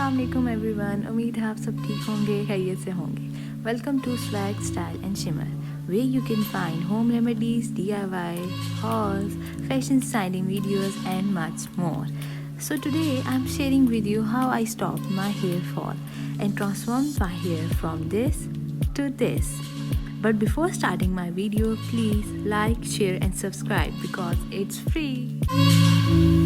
अस्सलाम वालेकुम एवरीवन। उम्मीद है आप सब ठीक होंगे, खैरियत से होंगे। Welcome to swag style and shimmer, where you can find home remedies, DIY, hauls, fashion styling videos and much more. So today I'm sharing with you how I stopped my hair fall and transformed my hair from this to this. But before starting my video, please like, share and subscribe because it's free.